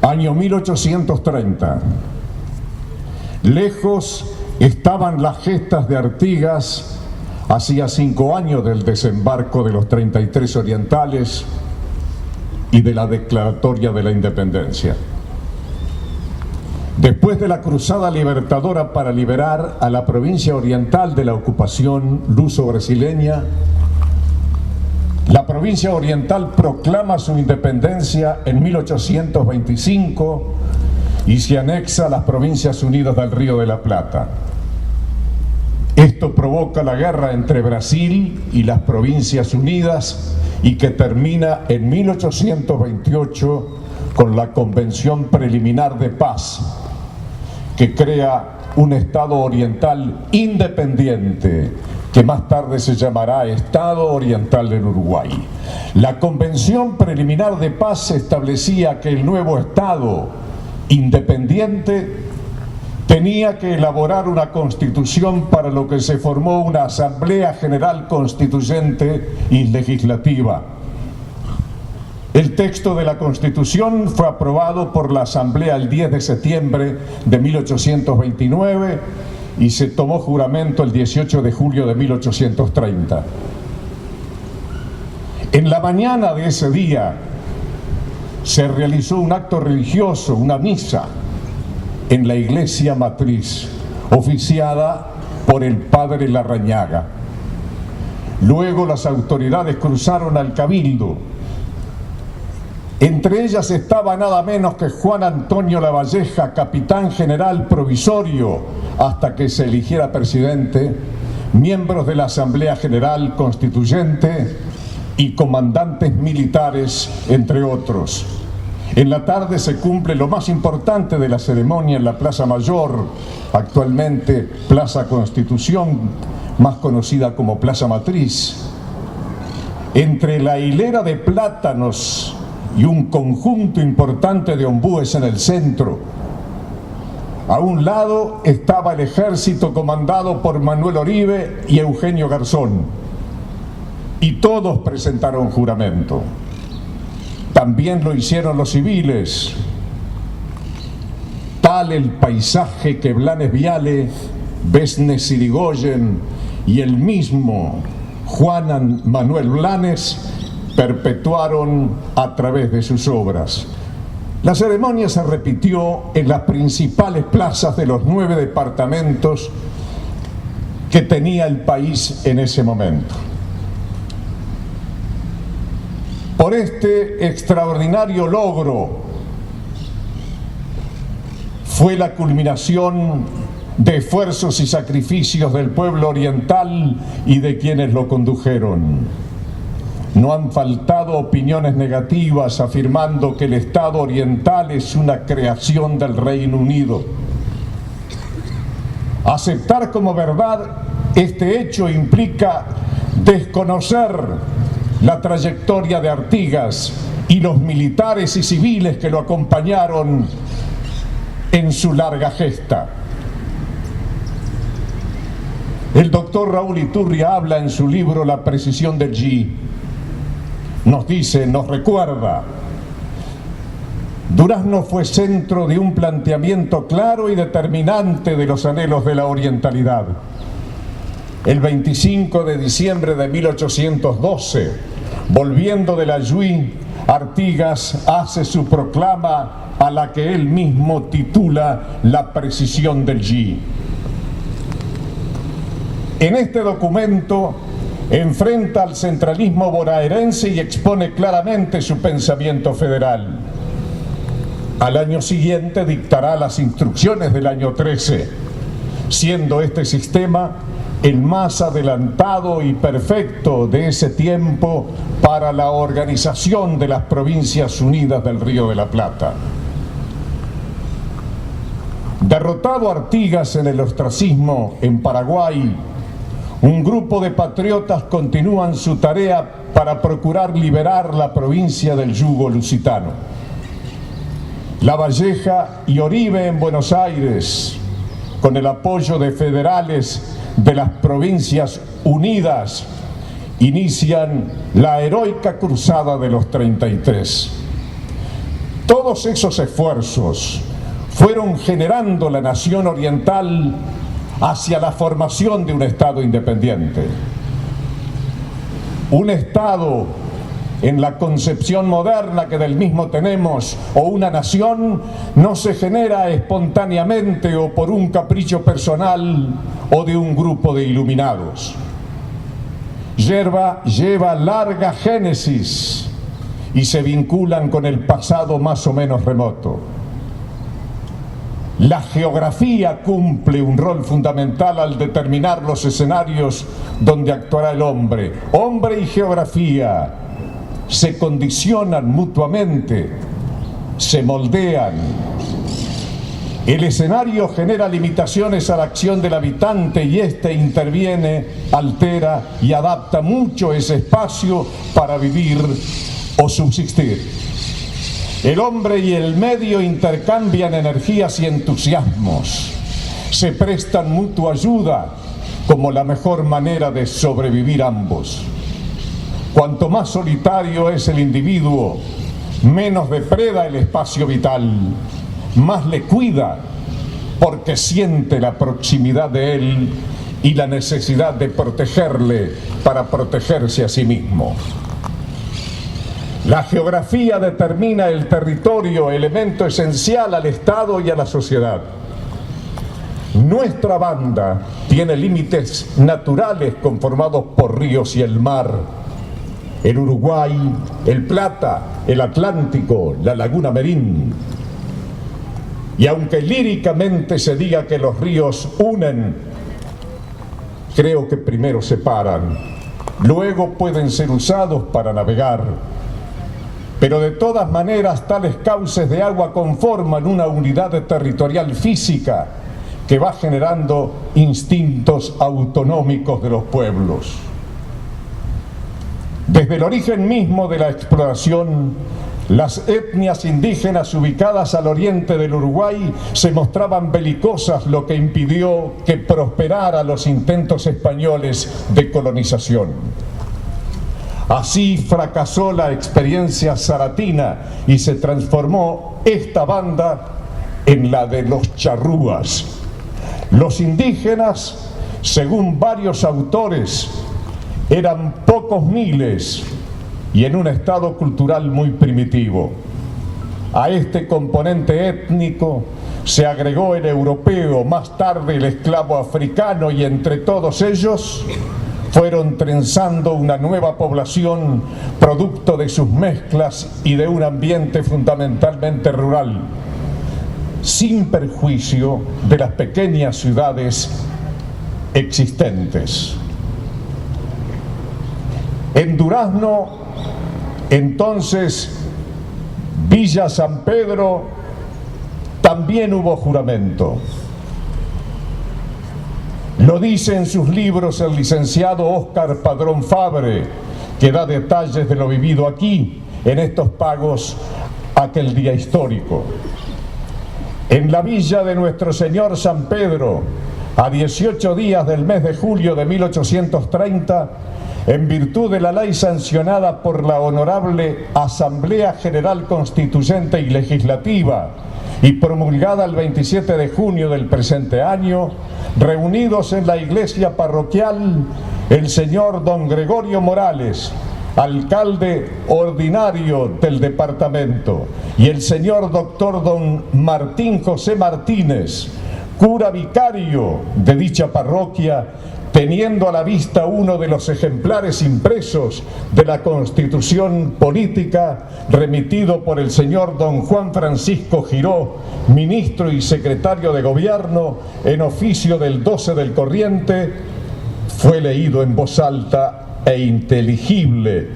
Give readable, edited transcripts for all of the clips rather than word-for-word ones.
Año 1830. Lejos estaban las gestas de Artigas, hacía 5 años del desembarco de los 33 orientales y de la declaratoria de la independencia. Después de la cruzada libertadora para liberar a la provincia oriental de la ocupación luso-brasileña, la provincia oriental proclama su independencia en 1825 y se anexa a las Provincias Unidas del Río de la Plata. Esto provoca la guerra entre Brasil y las Provincias Unidas y que termina en 1828 con la Convención Preliminar de Paz, que crea un Estado oriental independiente, que más tarde se llamará Estado Oriental del Uruguay. La Convención Preliminar de Paz establecía que el nuevo Estado independiente tenía que elaborar una constitución, para lo que se formó una Asamblea General Constituyente y Legislativa. El texto de la Constitución fue aprobado por la Asamblea el 10 de septiembre de 1829 y se tomó juramento el 18 de julio de 1830. En la mañana de ese día se realizó un acto religioso, una misa, en la iglesia matriz, oficiada por el padre Larrañaga. Luego las autoridades cruzaron al cabildo. Entre ellas estaba nada menos que Juan Antonio Lavalleja, capitán general provisorio hasta que se eligiera presidente, miembros de la Asamblea General Constituyente y comandantes militares, entre otros. En la tarde se cumple lo más importante de la ceremonia en la Plaza Mayor, actualmente Plaza Constitución, más conocida como Plaza Matriz. Entre la hilera de plátanos y un conjunto importante de ombúes en el centro, a un lado estaba el ejército comandado por Manuel Oribe y Eugenio Garzón, y todos presentaron juramento. También lo hicieron los civiles. Tal el paisaje que Blanes Viale, Besnes Irigoyen y el mismo Juan Manuel Blanes perpetuaron a través de sus obras. La ceremonia se repitió en las principales plazas de los 9 departamentos que tenía el país en ese momento. Por este extraordinario logro fue la culminación de esfuerzos y sacrificios del pueblo oriental y de quienes lo condujeron. No han faltado opiniones negativas afirmando que el Estado oriental es una creación del Reino Unido. Aceptar como verdad este hecho implica desconocer la trayectoria de Artigas y los militares y civiles que lo acompañaron en su larga gesta. El doctor Raúl Iturria habla en su libro La precisión del G. Nos dice, nos recuerda: Durazno fue centro de un planteamiento claro y determinante de los anhelos de la orientalidad. El 25 de diciembre de 1812, volviendo de la Yui, Artigas hace su proclama, a la que él mismo titula La precisión del G. En este documento enfrenta al centralismo bonaerense y expone claramente su pensamiento federal. Al año siguiente dictará las instrucciones del año 13, siendo este sistema el más adelantado y perfecto de ese tiempo para la organización de las Provincias Unidas del Río de la Plata. Derrotado Artigas en el ostracismo en Paraguay, un grupo de patriotas continúan su tarea para procurar liberar la provincia del yugo lusitano. Lavalleja y Oribe en Buenos Aires, con el apoyo de federales de las Provincias Unidas, inician la heroica cruzada de los 33. Todos esos esfuerzos fueron generando la nación oriental hacia la formación de un Estado independiente. Un Estado en la concepción moderna que del mismo tenemos, o una nación, no se genera espontáneamente o por un capricho personal o de un grupo de iluminados. Lleva larga génesis y se vinculan con el pasado más o menos remoto. La geografía cumple un rol fundamental al determinar los escenarios donde actuará el hombre. Hombre y geografía se condicionan mutuamente, se moldean. El escenario genera limitaciones a la acción del habitante y éste interviene, altera y adapta mucho ese espacio para vivir o subsistir. El hombre y el medio intercambian energías y entusiasmos, se prestan mutua ayuda como la mejor manera de sobrevivir ambos. Cuanto más solitario es el individuo, menos depreda el espacio vital, más le cuida porque siente la proximidad de él y la necesidad de protegerle para protegerse a sí mismo. La geografía determina el territorio, elemento esencial al Estado y a la sociedad. Nuestra banda tiene límites naturales conformados por ríos y el mar. El Uruguay, el Plata, el Atlántico, la Laguna Merín. Y aunque líricamente se diga que los ríos unen, creo que primero separan, luego pueden ser usados para navegar. Pero de todas maneras, tales cauces de agua conforman una unidad territorial física que va generando instintos autonómicos de los pueblos. Desde el origen mismo de la exploración, las etnias indígenas ubicadas al oriente del Uruguay se mostraban belicosas, lo que impidió que prosperaran los intentos españoles de colonización. Así fracasó la experiencia zaratina y se transformó esta banda en la de los charrúas. Los indígenas, según varios autores, eran pocos miles y en un estado cultural muy primitivo. A este componente étnico se agregó el europeo, más tarde el esclavo africano, y entre todos ellos fueron trenzando una nueva población producto de sus mezclas y de un ambiente fundamentalmente rural, sin perjuicio de las pequeñas ciudades existentes. En Durazno, entonces, Villa San Pedro, también hubo juramento. Lo dice en sus libros el licenciado Óscar Padrón Fabre, que da detalles de lo vivido aquí, en estos pagos, aquel día histórico. En la villa de Nuestro Señor San Pedro, a 18 días del mes de julio de 1830, en virtud de la ley sancionada por la Honorable Asamblea General Constituyente y Legislativa y promulgada el 27 de junio del presente año, reunidos en la iglesia parroquial, el señor don Gregorio Morales, alcalde ordinario del departamento, y el señor doctor don Martín José Martínez, cura vicario de dicha parroquia, teniendo a la vista uno de los ejemplares impresos de la Constitución Política remitido por el señor don Juan Francisco Giró, ministro y secretario de Gobierno, en oficio del 12 del corriente, fue leído en voz alta e inteligible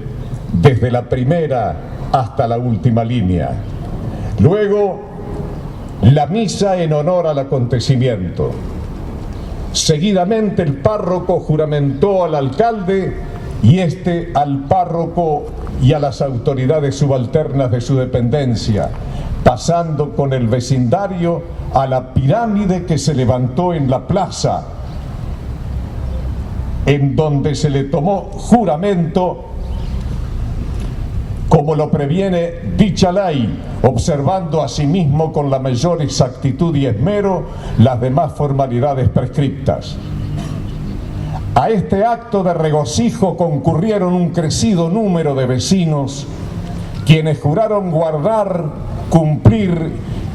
desde la primera hasta la última línea. Luego, la misa en honor al acontecimiento. Seguidamente el párroco juramentó al alcalde y este al párroco y a las autoridades subalternas de su dependencia, pasando con el vecindario a la pirámide que se levantó en la plaza, en donde se le tomó juramento como como lo previene dicha ley, observando asimismo con la mayor exactitud y esmero las demás formalidades prescriptas. A este acto de regocijo concurrieron un crecido número de vecinos, quienes juraron guardar, cumplir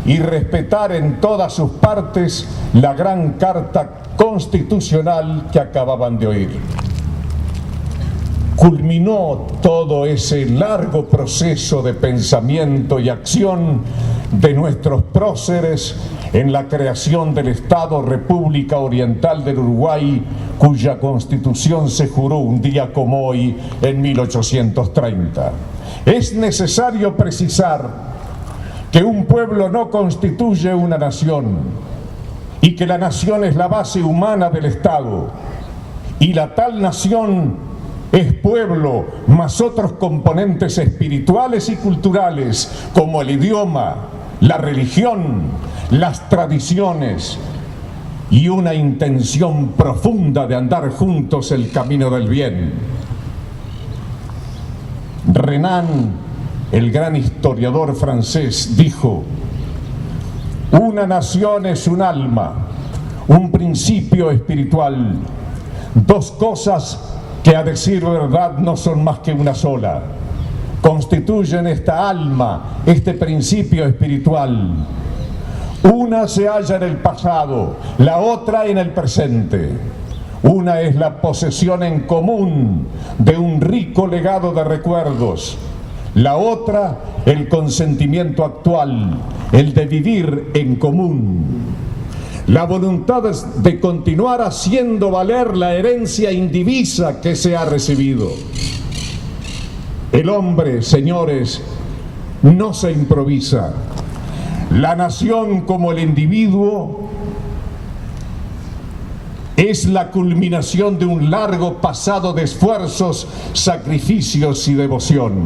y respetar en todas sus partes la gran Carta Constitucional que acababan de oír. Culminó todo ese largo proceso de pensamiento y acción de nuestros próceres en la creación del Estado República Oriental del Uruguay, cuya Constitución se juró un día como hoy, en 1830. Es necesario precisar que un pueblo no constituye una nación y que la nación es la base humana del Estado, y la tal nación es pueblo más otros componentes espirituales y culturales como el idioma, la religión, las tradiciones y una intención profunda de andar juntos el camino del bien. Renan, el gran historiador francés, dijo: una nación es un alma, un principio espiritual, dos cosas que a decir verdad no son más que una sola. Constituyen esta alma, este principio espiritual. Una se halla en el pasado, la otra en el presente. Una es la posesión en común de un rico legado de recuerdos. La otra, el consentimiento actual, el de vivir en común. La voluntad de continuar haciendo valer la herencia indivisa que se ha recibido. El hombre, señores, no se improvisa. La nación, como el individuo, es la culminación de un largo pasado de esfuerzos, sacrificios y devoción.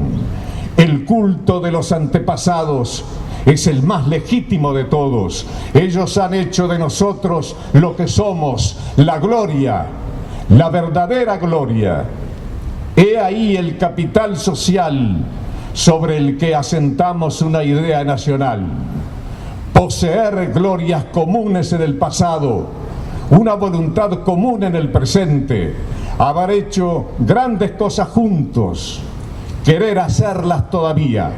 El culto de los antepasados es el más legítimo de todos. Ellos han hecho de nosotros lo que somos, la gloria, la verdadera gloria. He ahí el capital social sobre el que asentamos una idea nacional. Poseer glorias comunes en el pasado, una voluntad común en el presente, haber hecho grandes cosas juntos, querer hacerlas todavía.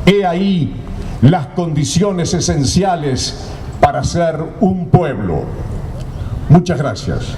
He ahí las condiciones esenciales para ser un pueblo. Muchas gracias.